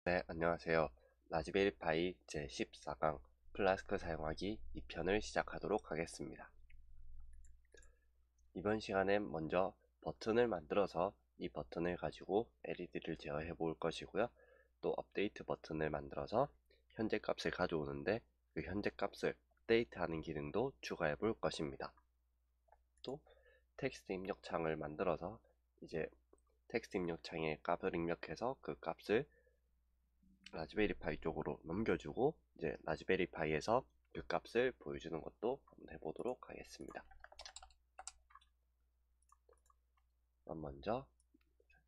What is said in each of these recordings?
네, 안녕하세요. 라즈베리 파이 제14강 플라스크 사용하기 2편을 시작하도록 하겠습니다. 이번 시간엔 먼저 버튼을 만들어서 이 버튼을 가지고 LED를 제어해 볼 것이고요. 또 업데이트 버튼을 만들어서 현재 값을 가져오는데 그 현재 값을 업데이트하는 기능도 추가해 볼 것입니다. 또 텍스트 입력창을 만들어서 이제 텍스트 입력창에 값을 입력해서 그 값을 라즈베리 파이 쪽으로 넘겨주고 이제 라즈베리 파이에서 그 값을 보여주는 것도 한번 해보도록 하겠습니다. 그럼 먼저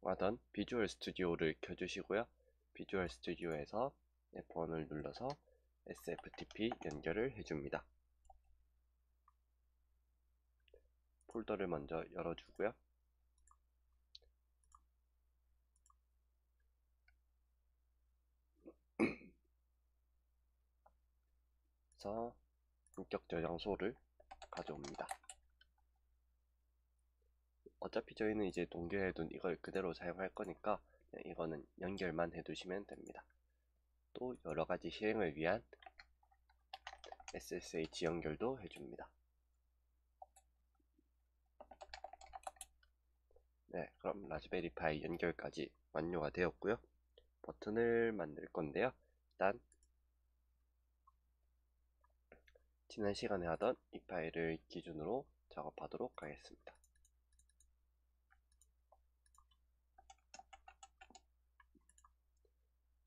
하던 비주얼 스튜디오를 켜주시고요. 비주얼 스튜디오에서 F1을 눌러서 SFTP 연결을 해줍니다. 폴더를 먼저 열어주고요. 그래서 인격 저장소를 가져옵니다. 어차피 저희는 이제 동결해둔 이걸 그대로 사용할 거니까 이거는 연결만 해두시면 됩니다. 또 여러가지 실행을 위한 SSH 연결도 해줍니다. 네, 그럼 라즈베리 파이 연결까지 완료가 되었고요. 버튼을 만들 건데요. 일단 지난 시간에 하던 이 파일을 기준으로 작업하도록 하겠습니다.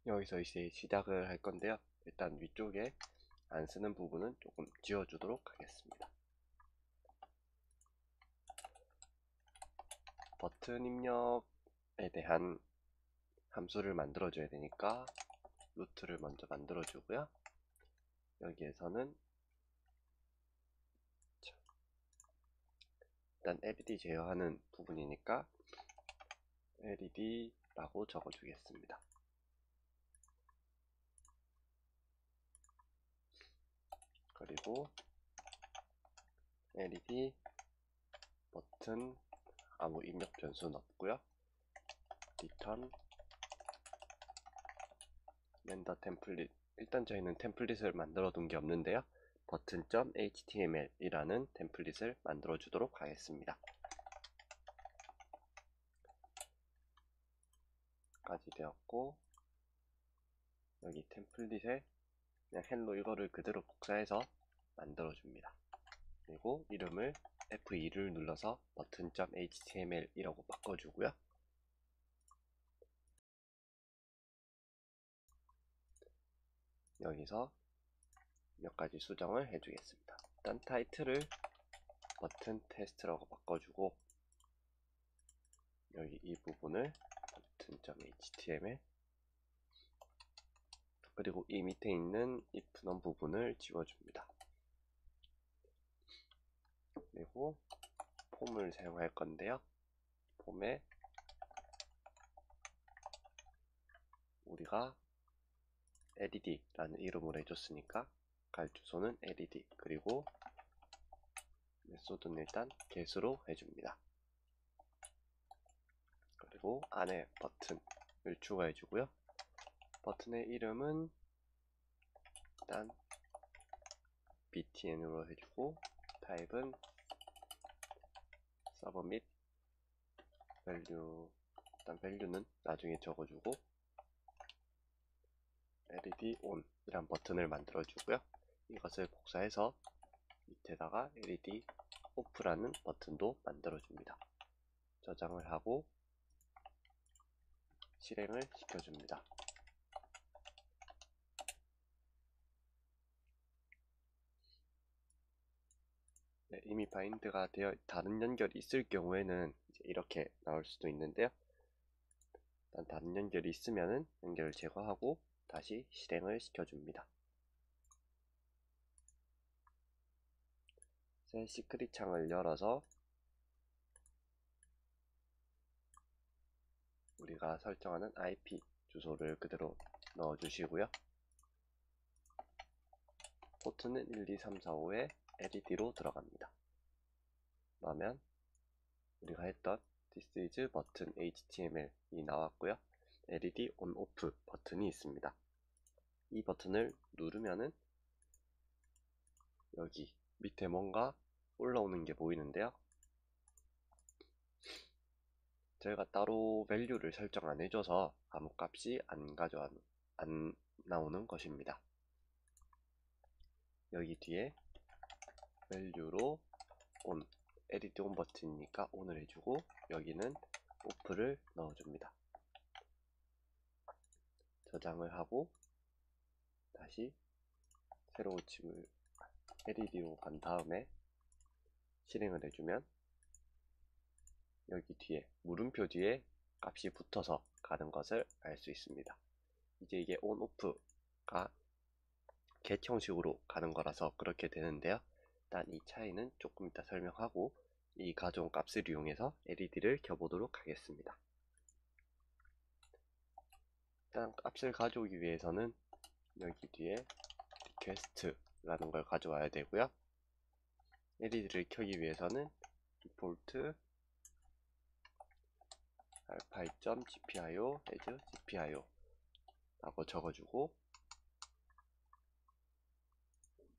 여기서 이제 시작을 할 건데요. 일단 위쪽에 안 쓰는 부분은 조금 지워주도록 하겠습니다. 버튼 입력에 대한 함수를 만들어줘야 되니까 루트를 먼저 만들어주고요. 여기에서는 일단 LED 제어하는 부분이니까 LED라고 적어주겠습니다. 그리고 LED 버튼 아무 입력 변수는 없고요. return 렌더 템플릿, 일단 저희는 템플릿을 만들어 둔 게 없는데요. 버튼.html 이라는 템플릿을 만들어 주도록 하겠습니다. 까지 되었고, 여기 템플릿에 그냥 헬로 이거를 그대로 복사해서 만들어 줍니다. 그리고 이름을 F2를 눌러서 버튼.html 이라고 바꿔주고요. 여기서 몇 가지 수정을 해주겠습니다. 일단 타이틀을 버튼 테스트라고 바꿔주고, 여기 이 부분을 버튼.html, 그리고 이 밑에 있는 if none 부분을 지워줍니다. 그리고 폼을 사용할 건데요. 폼에 우리가 LED라는 이름으로 해줬으니까 갈 주소는 LED, 그리고 메소드는 일단 get으로 해줍니다. 그리고 안에 버튼을 추가해주고요. 버튼의 이름은 일단 btn으로 해주고, 타입은 submit value, 일단 value는 나중에 적어주고, LED on 이란 버튼을 만들어 주고요. 이것을 복사해서 밑에다가 LED off라는 버튼도 만들어 줍니다. 저장을 하고 실행을 시켜줍니다. 네, 이미 바인드가 되어 다른 연결이 있을 경우에는 이렇게 나올 수도 있는데요. 일단 다른 연결이 있으면 연결을 제거하고 다시 실행을 시켜줍니다. 새 시크릿 창을 열어서 우리가 설정하는 IP 주소를 그대로 넣어주시고요. 포트는 12345에 LED로 들어갑니다. 그러면 우리가 했던 This is button HTML이 나왔고요. LED ON OFF 버튼이 있습니다. 이 버튼을 누르면은 여기 밑에 뭔가 올라오는 게 보이는데요. 저희가 따로 밸류를 설정 안 해줘서 아무 값이 안 나오는 것입니다. 여기 뒤에 밸류로 ON, LED ON 버튼이니까 ON을 해주고 여기는 OFF를 넣어줍니다. 저장을 하고 다시 세로 고침을 LED로 간 다음에 실행을 해주면 여기 뒤에 물음표 뒤에 값이 붙어서 가는 것을 알 수 있습니다. 이제 이게 ON, OFF가 get 형식으로 가는 거라서 그렇게 되는데요. 일단 이 차이는 조금 이따 설명하고 이 가져온 값을 이용해서 LED를 켜보도록 하겠습니다. 일단 값을 가져오기 위해서는 여기 뒤에 request라는 걸 가져와야 되고요. LED를 켜기 위해서는 default alpha.gpio as gpio 라고 적어주고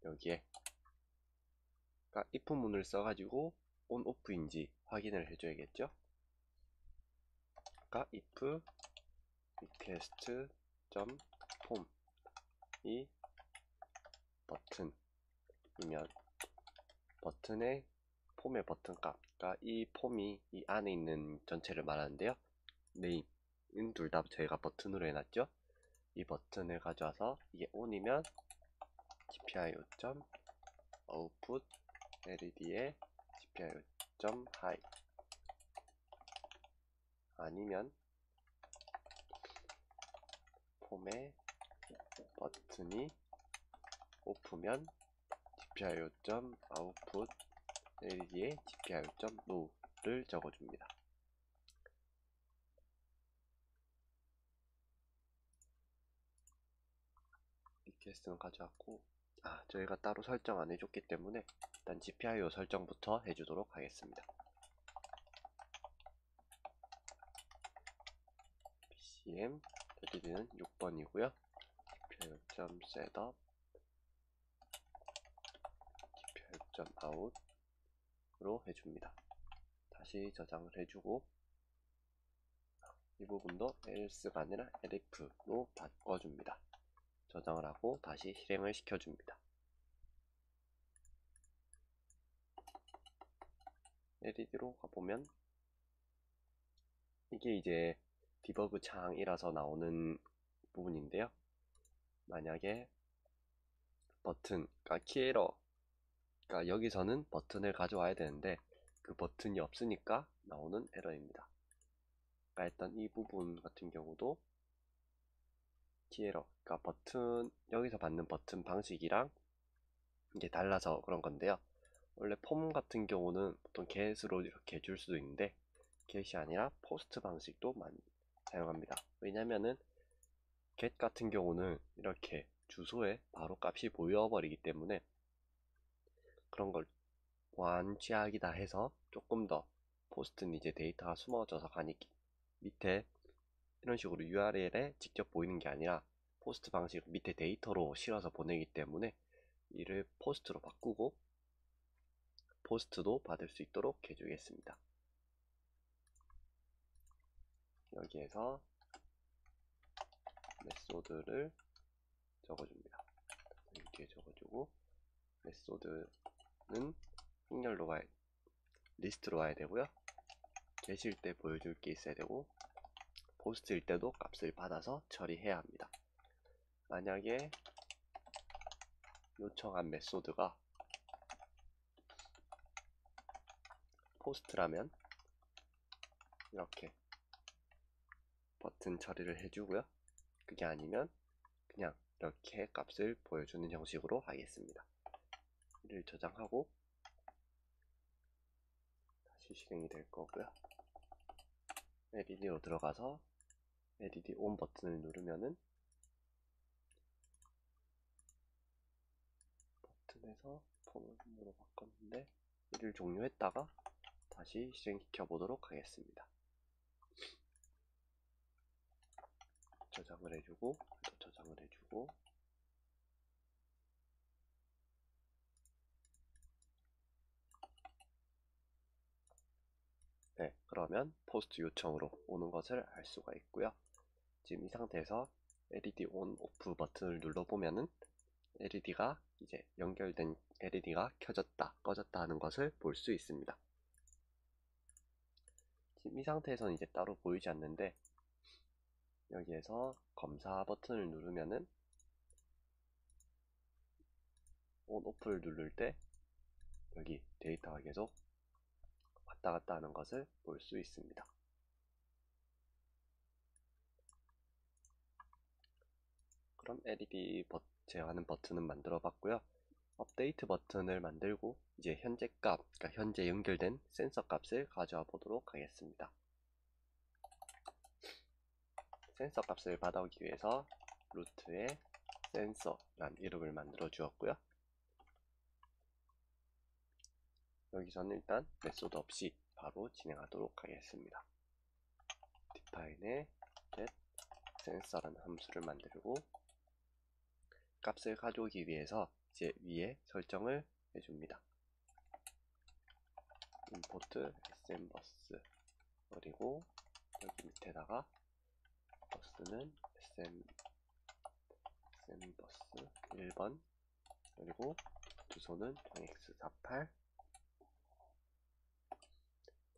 여기에 if 문을 써가지고 on off인지 확인을 해줘야겠죠. if request.form 이 버튼이면 버튼의 폼의 버튼 값, 이 폼이 이 안에 있는 전체를 말하는데요. 네임은 둘 다 저희가 버튼으로 해놨죠. 이 버튼을 가져와서 이게 on이면 gpio.output LED의 gpio.high 아니면 폼의 버튼이 off면 gpio.output LED의 gpio.low를 적어줍니다. 리퀘스트는 가져왔고 저희가 따로 설정 안 해줬기 때문에 일단 gpio 설정부터 해주도록 하겠습니다. PCM LED는 6번이고요. gpio.setup gpio.out로 해줍니다. 다시 저장을 해주고 이 부분도 else가 아니라 elif로 바꿔줍니다. 저장을 하고 다시 실행을 시켜줍니다. LED로 가보면 이게 이제 디버그 창이라서 나오는 부분인데요. 만약에 버튼, 키에러, 여기서는 버튼을 가져와야 되는데 그 버튼이 없으니까 나오는 에러입니다. 일단 이 부분 같은 경우도 키에러, 버튼, 여기서 받는 버튼 방식이랑 이게 달라서 그런 건데요. 원래 폼 같은 경우는 보통 get으로 이렇게 줄 수도 있는데 get이 아니라 post 방식도 많이 사용합니다. 왜냐면은 get 같은 경우는 이렇게 주소에 바로 값이 보여버리기 때문에 그런 걸 완치하기다 해서 조금 더 post는 이제 데이터가 숨어져서 가니 밑에 이런 식으로 URL에 직접 보이는 게 아니라 포스트 방식 밑에 데이터로 실어서 보내기 때문에 이를 포스트로 바꾸고 포스트도 받을 수 있도록 해주겠습니다. 여기에서 메소드를 적어줍니다. 이렇게 적어주고 메소드는 행렬로 리스트로 와야 되고요. get일 때 보여줄 게 있어야 되고 포스트일 때도 값을 받아서 처리해야 합니다. 만약에 요청한 메소드가 포스트라면 이렇게 버튼 처리를 해주고요. 그게 아니면 그냥 이렇게 값을 보여주는 형식으로 하겠습니다. 이를 저장하고 다시 실행이 될 거고요. LED로 들어가서 LED ON 버튼을 누르면은 버튼에서 폼으로 바꿨는데 이를 종료했다가 다시 실행시켜 보도록 하겠습니다. 저장을 해주고 또 저장을 해주고. 네, 그러면 포스트 요청으로 오는 것을 알 수가 있고요. 지금 이 상태에서 LED ON, OFF 버튼을 눌러보면은 LED가 이제 연결된 LED가 켜졌다, 꺼졌다 하는 것을 볼 수 있습니다. 지금 이 상태에서는 이제 따로 보이지 않는데 여기에서 검사 버튼을 누르면은 ON, OFF를 누를 때 여기 데이터가 계속 왔다 갔다 하는 것을 볼 수 있습니다. 그럼 LED 제어하는 버튼은 만들어 봤고요. 업데이트 버튼을 만들고 이제 현재 값, 그러니까 현재 연결된 센서 값을 가져와 보도록 하겠습니다. 센서 값을 받아오기 위해서 루트에 센서란 이름을 만들어 주었고요. 여기서는 일단 메소드 없이 바로 진행하도록 하겠습니다. define에 get sensor라는 함수를 만들고 값을 가져오기 위해서 이제 위에 설정을 해줍니다. import smbus 그리고 여기 밑에다가 버스는 smbus 1번 그리고 주소는 x48.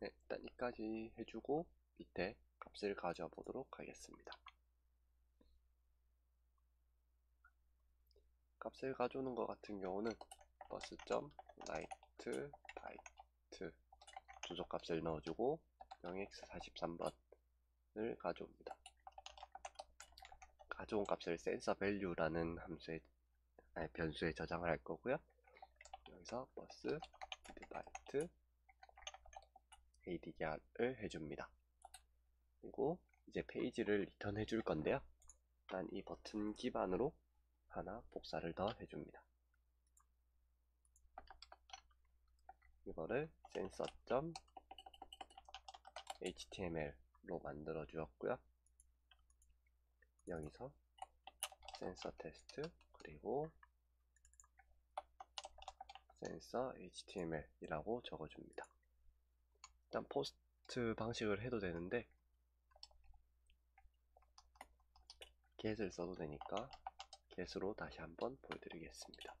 네, 일단 이까지 해주고 밑에 값을 가져와 보도록 하겠습니다. 값을 가져오는 것 같은 경우는 bus.write byte 주소값을 넣어주고 0x43번을 가져옵니다. 가져온 값을 sensor value라는 변수에 저장을 할 거고요. 여기서 bus byte adr을 해줍니다. 그리고 이제 페이지를 리턴 해줄 건데요. 일단 이 버튼 기반으로 하나 복사를 더 해줍니다. 이거를 sensor.html로 만들어 주었고요. 여기서 센서 테스트 그리고 센서 html이라고 적어줍니다. 일단 포스트 방식을 해도 되는데 get을 써도 되니까 get으로 다시 한번 보여드리겠습니다.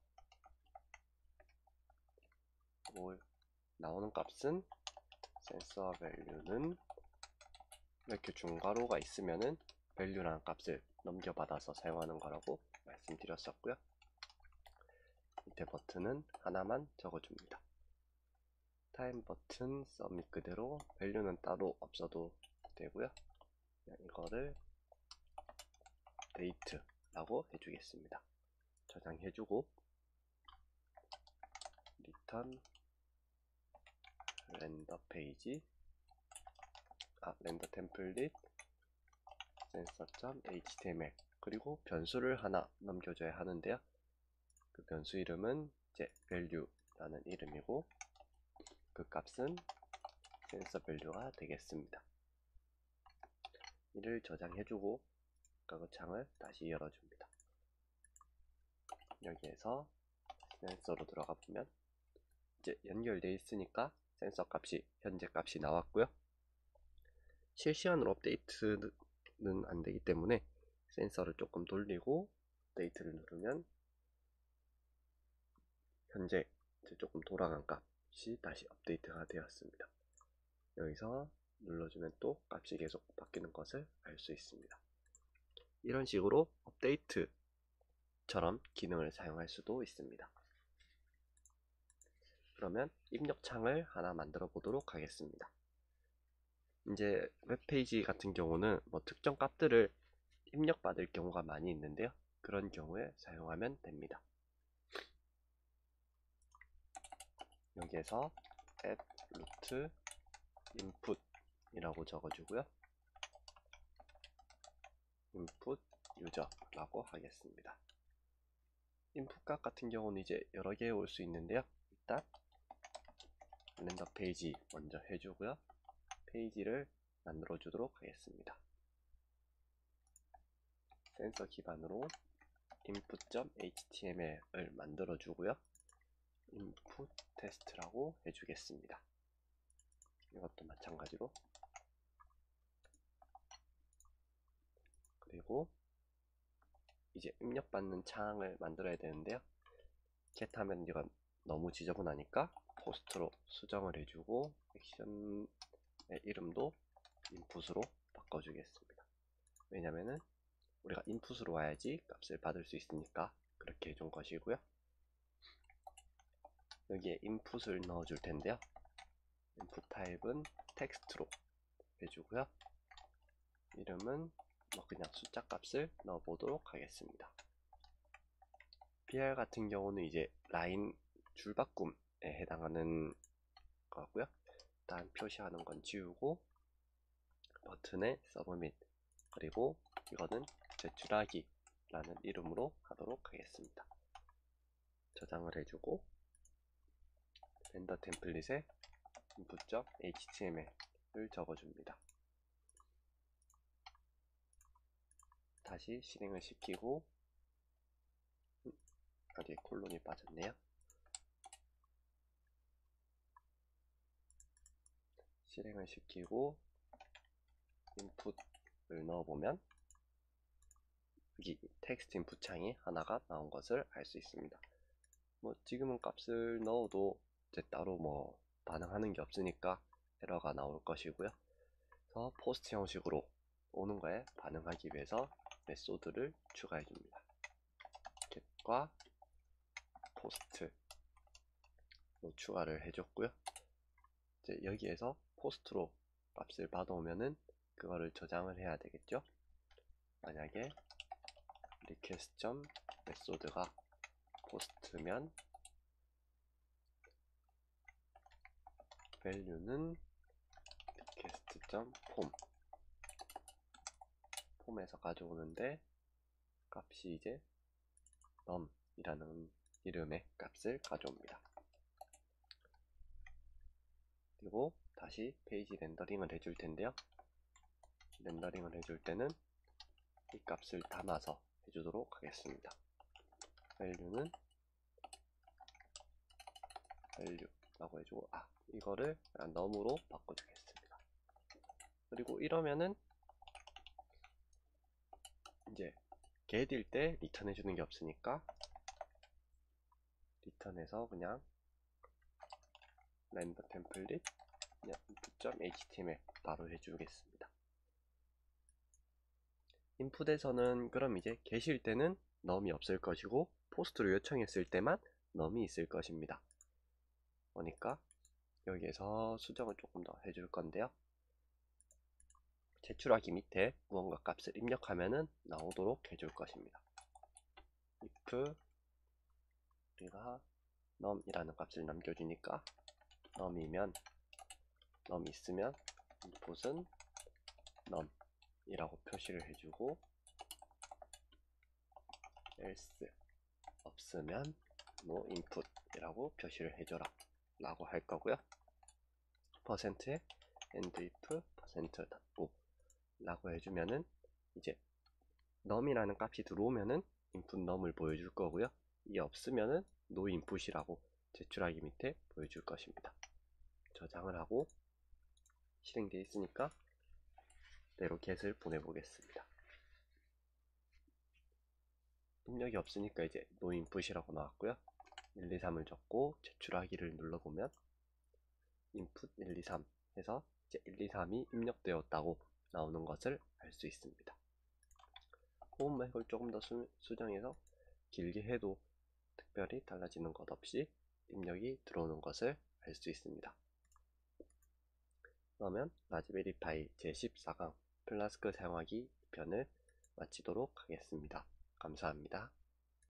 나오는 값은 센서 value는 이렇게 중괄호가 있으면은 value라는 값을 넘겨받아서 사용하는 거라고 말씀드렸었고요. 밑에 버튼은 하나만 적어줍니다. 타임 버튼 서밋 그대로 value는 따로 없어도 되고요. 이거를 date라고 해주겠습니다. 저장해주고 return 렌더 페이지 렌더 템플릿 sensor.html 그리고 변수를 하나 넘겨줘야 하는데요. 그 변수 이름은 이제 value라는 이름이고 그 값은 sensor value가 되겠습니다. 이를 저장해주고 그 창을 다시 열어줍니다. 여기에서 센서로 들어가 보면 이제 연결되어 있으니까 센서 값이 현재 값이 나왔고요. 실시간으로 업데이트는 안 되기 때문에 센서를 조금 돌리고 업데이트를 누르면 현재 조금 돌아간 값이 다시 업데이트가 되었습니다. 여기서 눌러주면 또 값이 계속 바뀌는 것을 알 수 있습니다. 이런 식으로 업데이트처럼 기능을 사용할 수도 있습니다. 그러면 입력창을 하나 만들어 보도록 하겠습니다. 이제 웹페이지 같은 경우는 뭐 특정 값들을 입력받을 경우가 많이 있는데요. 그런 경우에 사용하면 됩니다. 여기에서 add root input 이라고 적어주고요. input user라고 하겠습니다. input 값 같은 경우는 이제 여러 개 올 수 있는데요. 일단 렌더 페이지 먼저 해주고요. 페이지를 만들어 주도록 하겠습니다. 센서 기반으로 input.html을 만들어 주고요. input test라고 해주겠습니다. 이것도 마찬가지로. 그리고 이제 입력받는 창을 만들어야 되는데요. get 하면 이건 너무 지저분하니까 포스트로 수정을 해주고 액션의 이름도 input으로 바꿔주겠습니다. 왜냐면은 우리가 input으로 와야지 값을 받을 수 있으니까 그렇게 해준 것이고요. 여기에 input을 넣어줄 텐데요. input 타입은 텍스트로 해주고요. 이름은 뭐 그냥 숫자 값을 넣어보도록 하겠습니다. BR 같은 경우는 이제 라인 줄바꿈에 해당하는 거고요. 일단 표시하는 건 지우고 버튼의 서브밋, 그리고 이거는 제출하기 라는 이름으로 하도록 하겠습니다. 저장을 해주고 렌더 템플릿에 input.html을 적어줍니다. 다시 실행을 시키고 어디에 콜론이 빠졌네요. 실행을 시키고 인풋을 넣어보면 여기 텍스트 인풋 창이 하나가 나온 것을 알 수 있습니다. 뭐 지금은 값을 넣어도 이제 따로 뭐 반응하는 게 없으니까 에러가 나올 것이고요. 그래서 포스트 형식으로 오는 거에 반응하기 위해서 메소드를 추가해 줍니다. get과 포스트로 추가를 해줬고요. 이제 여기에서 포스트로 값을 받아오면은 그거를 저장을 해야 되겠죠. 만약에 request.method가 포스트면 value는 request.form 폼에서 가져오는데 값이 이제 num이라는 이름의 값을 가져옵니다. 그리고 다시 페이지 렌더링을 해줄 텐데요. 렌더링을 해줄 때는 이 값을 담아서 해주도록 하겠습니다. value는 value라고 해주고 이거를 num으로 바꿔주겠습니다. 그리고 이러면은 이제 get일 때 리턴 해주는 게 없으니까 리턴해서 그냥 렌더 템플릿 input.html 바로 해주겠습니다. 인풋에서는 그럼 이제 get일 때는 num이 없을 것이고 포스트로 요청했을 때만 num이 있을 것입니다. 그러니까 여기에서 수정을 조금 더 해줄 건데요. 제출하기 밑에 무언가 값을 입력하면은 나오도록 해줄 것입니다. if 우리가 num이라는 값을 남겨주니까 num이면 num 있으면 input은 num 이라고 표시를 해주고 else 없으면 no input 이라고 표시를 해줘라 라고 할 거고요. %에 and if %.o 라고 해주면은 이제 num이라는 값이 들어오면은 input num을 보여줄 거고요. 이 없으면은 no input이라고 제출하기 밑에 보여줄 것입니다. 저장을 하고 실행되어 있으니까 대로 get을 보내보겠습니다. 입력이 없으니까 이제 no input이라고 나왔고요. 1, 2, 3을 적고 제출하기를 눌러보면 input 1, 2, 3 해서 이제 1, 2, 3이 입력되었다고 나오는 것을 알 수 있습니다. 혹은 이걸 조금 더 수정해서 길게 해도 특별히 달라지는 것 없이 입력이 들어오는 것을 알 수 있습니다. 그러면 라즈베리 파이 제14강 플라스크 사용하기 편을 마치도록 하겠습니다. 감사합니다.